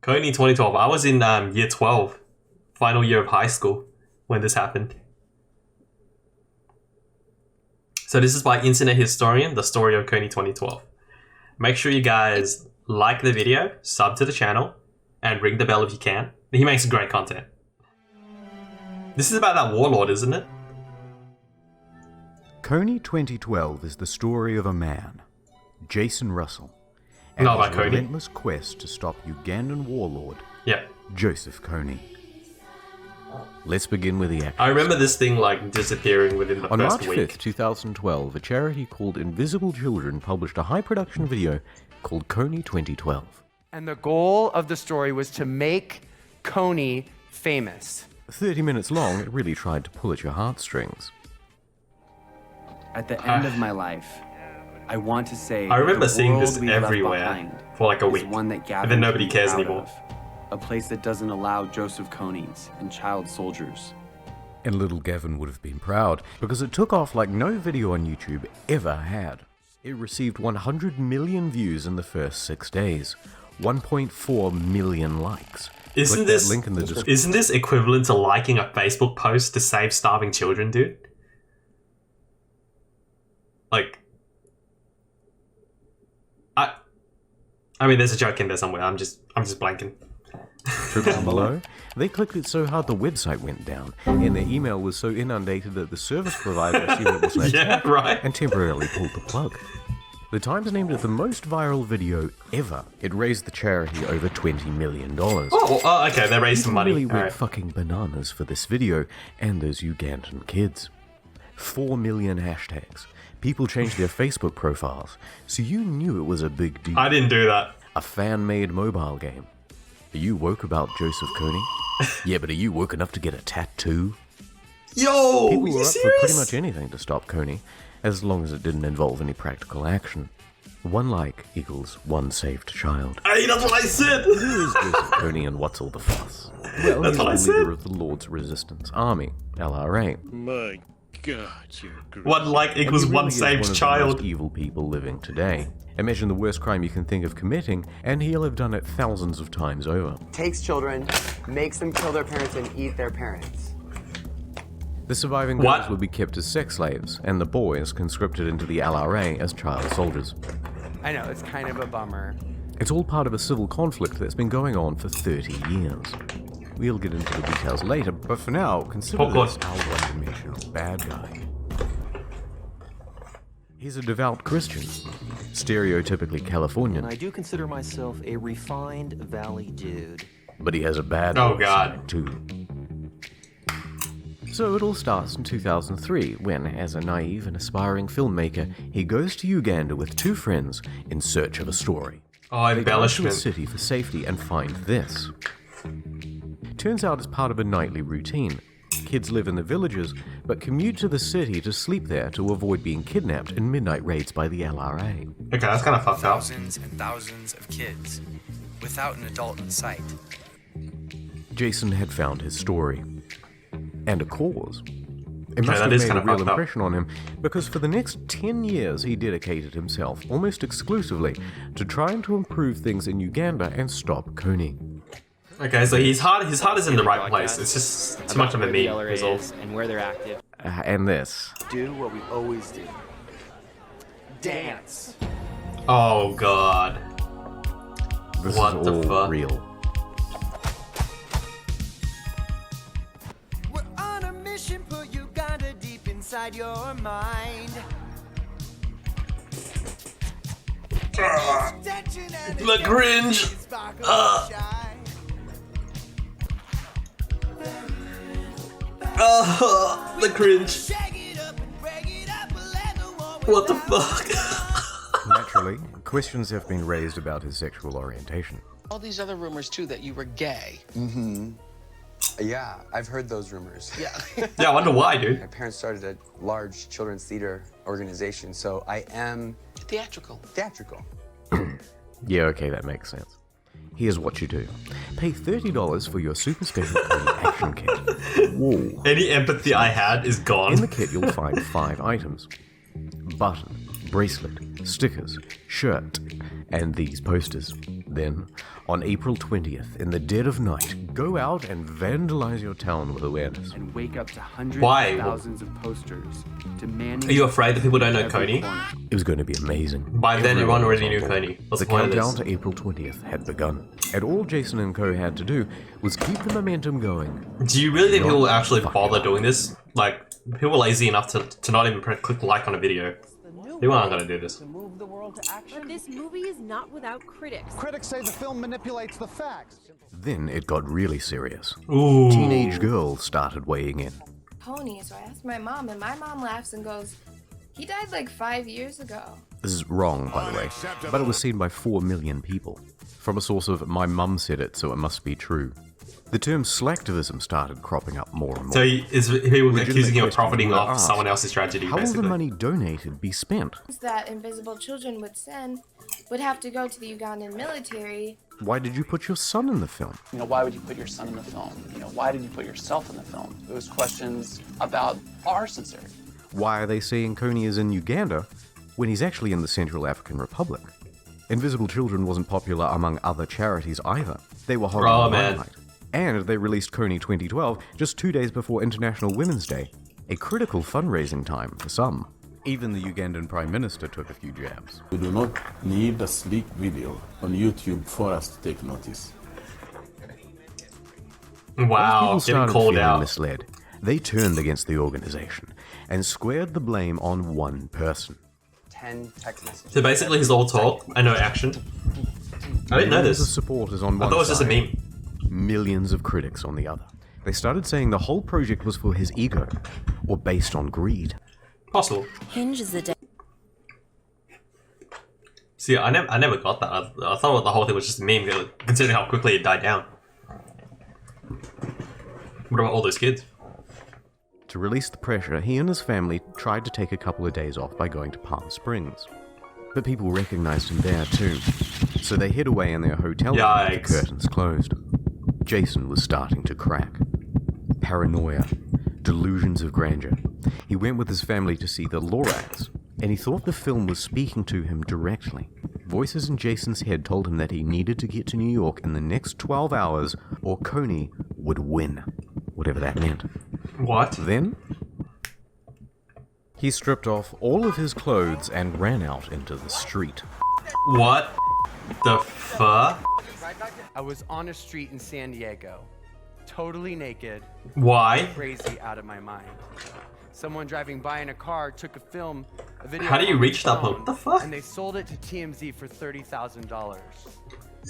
Kony2012. I was in year 12, final year of high school when this happened. So this is by Internet Historian, the story of Kony2012. Make sure you guys like the video, sub to the channel, and ring the bell if you can. He makes great content. This is about that warlord, isn't it? Kony2012 is the story of a man, Jason Russell, and Not his about Kony. relentless quest to stop Ugandan warlord Yeah. Joseph Kony. Let's begin with the action. I remember this thing like disappearing within the On first March week. 5th, 2012, a charity called Invisible Children published a high-production video called Kony2012. And the goal of the story was to make Kony famous. 30 minutes long, it really tried to pull at your heartstrings. At the end of my life, I want to say I remember the seeing world this we left everywhere behind for like a is week. one that And then nobody Gavin can be cares proud anymore. of. A place that doesn't allow Joseph Konys and child soldiers. And little Gavin would have been proud, because it took off like no video on YouTube ever had. It received 100 million views in the first 6 days, 1.4 million likes. Isn't Click that this link in the description. isn't this equivalent to liking a Facebook post to save starving children, dude? Like, I mean, there's a joke in there somewhere. I'm just blanking. Trip down below, they clicked it so hard the website went down, and their email was so inundated that the service provider assumed it was an Yeah, attack right. and temporarily pulled the plug. The Times named it the most viral video ever. It raised the charity over $20 million. Oh, okay. They raised some People money. really went Alright. fucking bananas for this video and those Ugandan kids. 4 million hashtags. People changed their Facebook profiles, so you knew it was a big deal. I didn't do that. A fan-made mobile game. Are you woke about Joseph Kony? Yeah, but are you woke enough to get a tattoo? Yo, People you were up serious? for pretty much anything to stop Kony, as long as it didn't involve any practical action. 1 like equals 1 saved child. Hey, that's what I said. Who is Joseph Kony and what's all the fuss? Well, That's what I he's the leader said. of the Lord's Resistance Army, LRA. My God, you're great. 1 like And he equals really 1 is saved one of child. the most evil people living today. Imagine the worst crime you can think of committing, and he'll have done it thousands of times over. Takes children, makes them kill their parents and eat their parents. The surviving What? girls would be kept as sex slaves, and the boys conscripted into the LRA as child soldiers. I know, it's kind of a bummer. It's all part of a civil conflict that's been going on for 30 years. We'll get into the details later, but for now, consider Popcorn. this our one-dimensional bad guy. He's a devout Christian, stereotypically Californian, I do consider myself a refined valley dude. but he has a bad Oh, boy God. side too. So it all starts in 2003, when, as a naive and aspiring filmmaker, he goes to Uganda with 2 friends in search of a story. Oh, They go to the embellishment. city for safety and find this. Turns out it's part of a nightly routine. Kids live in the villages, but commute to the city to sleep there to avoid being kidnapped in midnight raids by the LRA. Okay, that's kind of fucked up. Thousands and thousands of kids without an adult in sight. Jason had found his story. And a cause. It must that have is made a kinda real fucked up. impression on him, because for the next 10 years he dedicated himself, almost exclusively, to trying to improve things in Uganda and stop Kony. Okay, so his heart is in the right place. It's just too much of a meme. Is all. And where they're active. And this. Do what we always do. Dance. Oh god. This What is the all fuck? real. We're on a mission, put Uganda deep inside your mind. The cringe. The cringe. What the fuck? Naturally, questions have been raised about his sexual orientation. All these other rumors too that you were gay. Yeah, I've heard those rumors. Yeah. Yeah, I wonder why, dude. My parents started a large children's theater organization, so I am Theatrical. theatrical. Yeah, okay, that makes sense. Here's what you do. Pay $30 for your super special Kony action kit. Whoa. Any empathy I had is In gone. the kit, you'll find 5 items. Button, bracelet, stickers, shirt, and these posters. Then, on April 20th, in the dead of night, go out and vandalize your town with awareness. And wake up to hundreds Why? of thousands of posters demanding. Are you afraid that people don't know every Kony? corner. It was going to be amazing. By then, everyone was already on knew board. Kony. What's The the point of countdown this? to April 20th had begun, and all Jason and Co had to do was keep the momentum going. Do you really think people will actually Fuck bother it. doing this? Like, people are lazy enough to not even click like on a video. People aren't gonna do this. But this movie is not without critics. Critics say the film manipulates the facts. Then it got really serious. Ooh. Teenage girls started weighing in. Kony, so I asked my mom, and my mom laughs and goes, he died like 5 years ago. This is wrong, by the way, but it was seen by 4 million people. From a source of my mum said it, so it must be true. The term slacktivism started cropping up more and more. So is people Legitimate accusing you of questions profiting were off asked. someone else's tragedy, How will basically? the money donated be spent? That invisible children would send would have to go to the Ugandan military. Why did you put your son in the film? You know, why would you put your son in the film? You know, why did you put yourself in the film? Those questions about our sincerity. Why are they saying Kony is in Uganda when he's actually in the Central African Republic? Invisible Children wasn't popular among other charities either. They were horrible. Oh, man. And they released Kony2012 just 2 days before International Women's Day, a critical fundraising time for some. Even the Ugandan Prime Minister took a few jabs. We do not need a sleek video on YouTube for us to take notice. Wow, People getting started called feeling out. misled. They turned against the organization and squared the blame on one person. 10 text messages. So basically, he's all talk and no action. I didn't know Millions of this. supporters on I one thought it was just a side, meme. millions of critics on the other. They started saying the whole project was for his ego, or based on greed. Possible. Hinge is the day. See, I never got that. I thought the whole thing was just a meme, considering how quickly it died down. What about all those kids? To release the pressure, he and his family tried to take a couple of days off by going to Palm Springs. But people recognized him there too, so they hid away in their hotel room with the curtains closed. Jason was starting to crack. Paranoia, delusions of grandeur. He went with his family to see the Lorax, and he thought the film was speaking to him directly. Voices in Jason's head told him that he needed to get to New York in the next 12 hours or Kony would win, whatever that meant. What? Then, he stripped off all of his clothes and ran out into the street. What the fuck? I was on a street in San Diego, totally naked. Why? Crazy out of my mind. Someone driving by in a car took a video. How do you on reach their that point? phone, What the fuck? And they sold it to TMZ for $30,000.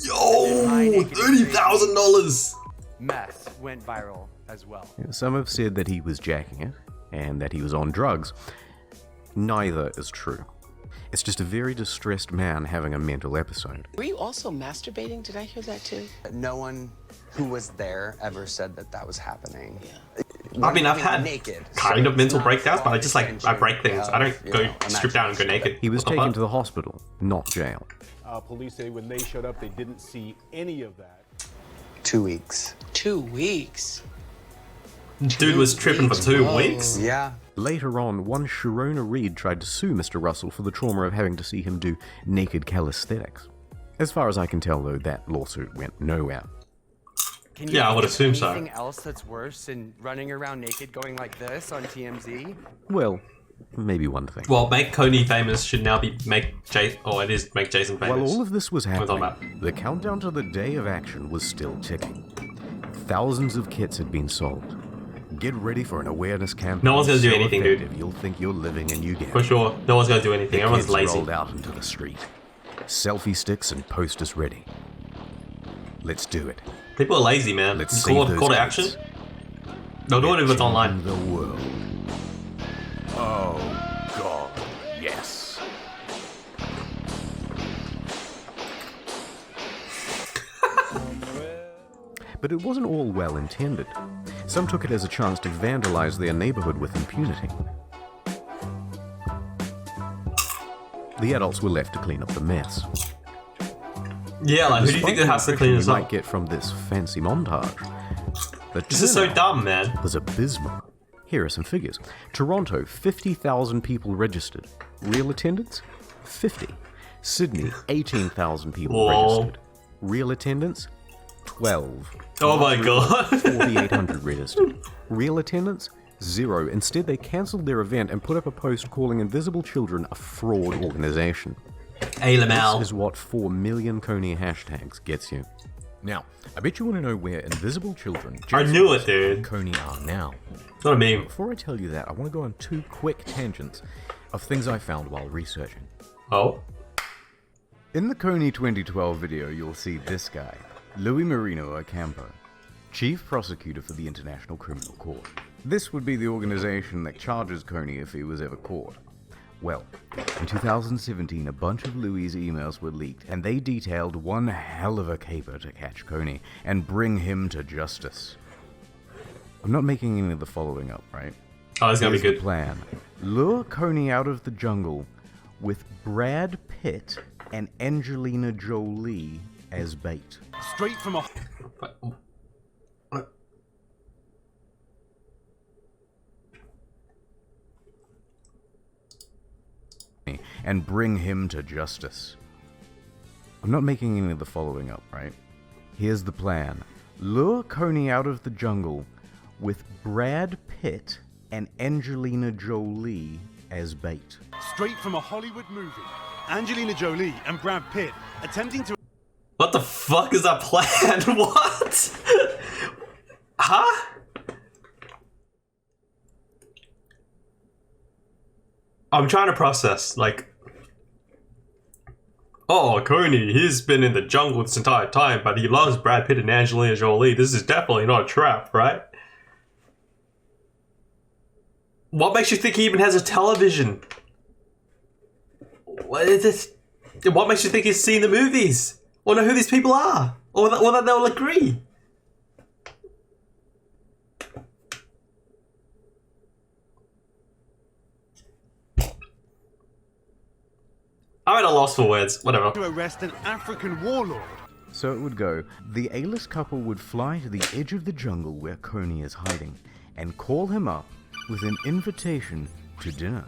Yo, $30,000. Mess went viral as well. Some have said that he was jacking it and that he was on drugs. Neither is true. It's just a very distressed man having a mental episode. Were you also masturbating? Did I hear that too? No one who was there ever said that that was happening. I mean, I've had naked, kind so of mental it's not breakdowns, but I false just I attention break things. I don't of, go you know, strip down and go naked. He was What the taken fuck? to the hospital, not jail. Police say when they showed up, they didn't see any of that. 2 weeks. 2 weeks. Dude was tripping for 2 weeks. Yeah. Later on, one Sharona Reed tried to sue Mr. Russell for the trauma of having to see him do naked calisthenics. As far as I can tell, though, that lawsuit went nowhere. Can you Yeah, I would think of assume so. Anything else that's worse than running around naked going like this on TMZ? Well, maybe one thing. Well, make Kony famous should now be make Jason famous. While all of this was What are we happening, talking the countdown to the day of action was still ticking. Thousands of kits had been sold. Get ready for an awareness campaign. No one's gonna do so anything, dude. effective You'll think you're living in Uganda. For sure, no one's gonna do anything. The Everyone's kids lazy. rolled out into the street. Selfie sticks and posters ready. Let's do it. People are lazy, man. Let's You save call those to action. kids. They'll do it if it's We're online. changing the world. Oh God, yes. But it wasn't all well intended. Some took it as a chance to vandalize their neighborhood with impunity. The adults were left to clean up the mess. Yeah, like who do you think that has to clean this you might up? get from this fancy montage? The This is so turnout dumb, man. was abysmal. Here are some figures. Toronto, 50,000 people registered. Real attendance? 50. Sydney, 18,000 people Lol. registered. Real attendance, 12. Oh my god. 4,800 registered. Real attendance, 0. Instead, they cancelled their event and put up a post calling Invisible Children a fraud organization. Hey, Lamel. This is what 4 million Kony hashtags gets you. Now, I bet you want to know where Invisible Children, I knew it, dude. and Kony are now. It's not a meme. Before I tell you that, I want to go on 2 quick tangents of things I found while researching. Oh? In the Kony2012 video, you'll see this guy, Luis Marino Ocampo, Chief Prosecutor for the International Criminal Court. This would be the organization that charges Kony if he was ever caught. Well, in 2017, a bunch of Louis' emails were leaked, and they detailed one hell of a caper to catch Kony and bring him to justice. I'm not making any of the following up, right? Oh, it's gonna be good. The plan. Lure Kony out of the jungle with Brad Pitt and Angelina Jolie as bait. Straight from a... And bring him to justice. I'm not making any of the following up, right? Here's the plan. Lure Kony out of the jungle with Brad Pitt and Angelina Jolie as bait. Straight from a Hollywood movie. Angelina Jolie and Brad Pitt attempting to... What the fuck is that plan? What? Huh? I'm trying to process, like... Oh, Kony, he's been in the jungle this entire time, but he loves Brad Pitt and Angelina Jolie. This is definitely not a trap, right? What makes you think he even has a television? What is this? What makes you think he's seen the movies? Or know who these people are? Or that they'll agree? I'm at a loss for words. Whatever. to arrest an African warlord. So it would go, the A-list couple would fly to the edge of the jungle where Kony is hiding and call him up with an invitation to dinner.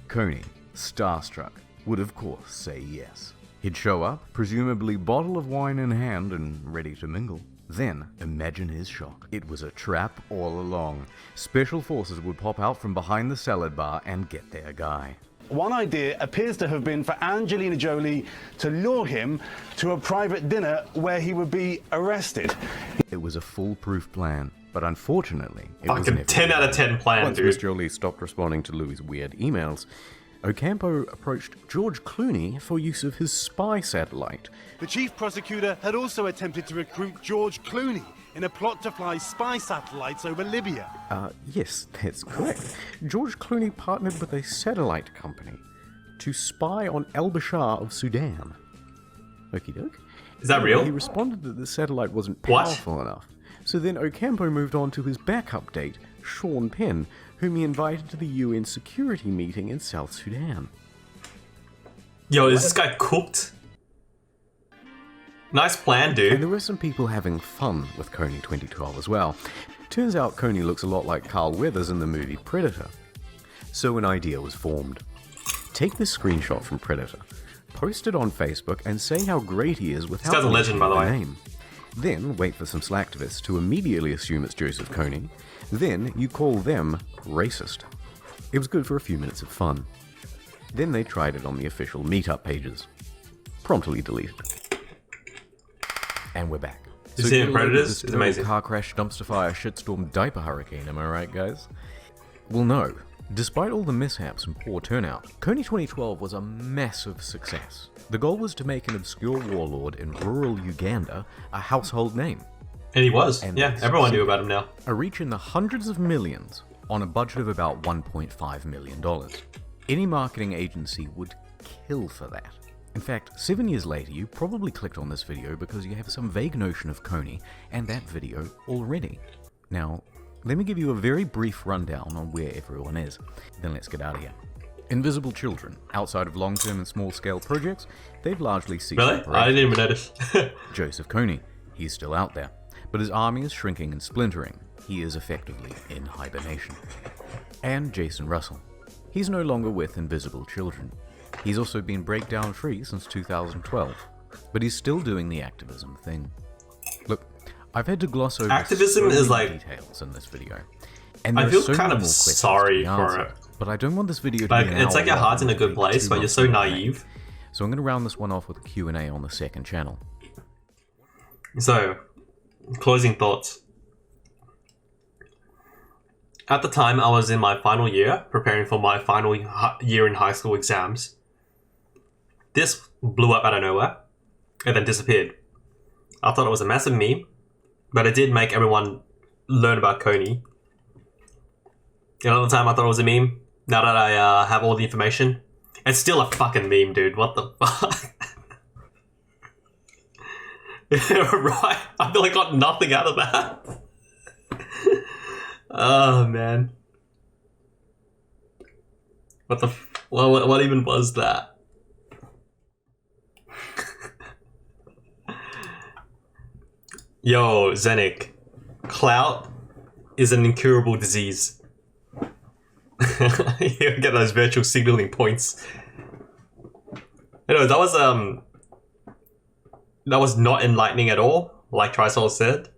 Kony, starstruck, would of course say yes. He'd show up, presumably bottle of wine in hand and ready to mingle. Then, imagine his shock. It was a trap all along. Special forces would pop out from behind the salad bar and get their guy. One idea appears to have been for Angelina Jolie to lure him to a private dinner where he would be arrested. It was a foolproof plan, but unfortunately, it was fucking never 10 out of 10 plan, Once dude. Miss Jolie stopped responding to Louis' weird emails, Ocampo approached George Clooney for use of his spy satellite. The chief prosecutor had also attempted to recruit George Clooney in a plot to fly spy satellites over Libya. Yes, that's correct. George Clooney partnered with a satellite company to spy on al-Bashir of Sudan. Okie doke. Is that real? He responded that the satellite wasn't powerful enough. So then Ocampo moved on to his backup date, Sean Penn, whom he invited to the UN security meeting in South Sudan. Yo, is this guy cooked? Nice plan, dude. And there were some people having fun with Kony2012 as well. Turns out Kony looks a lot like Carl Weathers in the movie Predator. So an idea was formed. Take this screenshot from Predator, post it on Facebook, and say how great he is without This guy's a legend, by the way. name. Then wait for some slacktivists to immediately assume it's Joseph Kony. Then you call them racist. It was good for a few minutes of fun. Then they tried it on the official meetup pages. Promptly deleted. And we're back. You see in get a load of Predators? this It's amazing. Car crash, dumpster fire, shitstorm, diaper hurricane, am I right, guys? Well, no. Despite all the mishaps and poor turnout, Kony2012 was a massive success. The goal was to make an obscure warlord in rural Uganda a household name. And he was. And Yeah, everyone knew about him now. A reach in the hundreds of millions on a budget of about $1.5 million. Any marketing agency would kill for that. In fact, 7 years later, you probably clicked on this video because you have some vague notion of Kony and that video already. Now, let me give you a very brief rundown on where everyone is, then let's get out of here. Invisible Children. Outside of long-term and small-scale projects, they've largely ceased Really? operation. I didn't even notice. Joseph Kony. He's still out there, but his army is shrinking and splintering. He is effectively in hibernation. And Jason Russell. He's no longer with Invisible Children. He's also been breakdown free since 2012. but he's still doing the activism thing. Look, I've had to gloss over activism so is many like details in this video. And I there are feel so kind many of more questions sorry to be for answered, it. but I don't want this video to Like, be an it's like your hour heart's in a long good and place, too but you're much so content. naive. So I'm going to round this one off with a Q&A on the second channel. So, closing thoughts. At the time, I was in my final year, preparing for my final year in high school exams. This blew up out of nowhere, and then disappeared. I thought it was a massive meme, but it did make everyone learn about Kony. And at the time, I thought it was a meme. Now that I have all the information, it's still a fucking meme, dude. What the fuck? Right? I feel like I got nothing out of that. Oh, man. What the... What even was that? Yo, Zenik. Clout is an incurable disease. You get those virtual signaling points. Anyway, that was not enlightening at all, like Trisol said,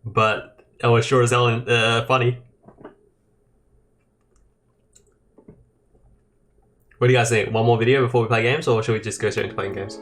but it was sure as hell funny. What do you guys think? One more video before we play games, or should we just go straight into playing games?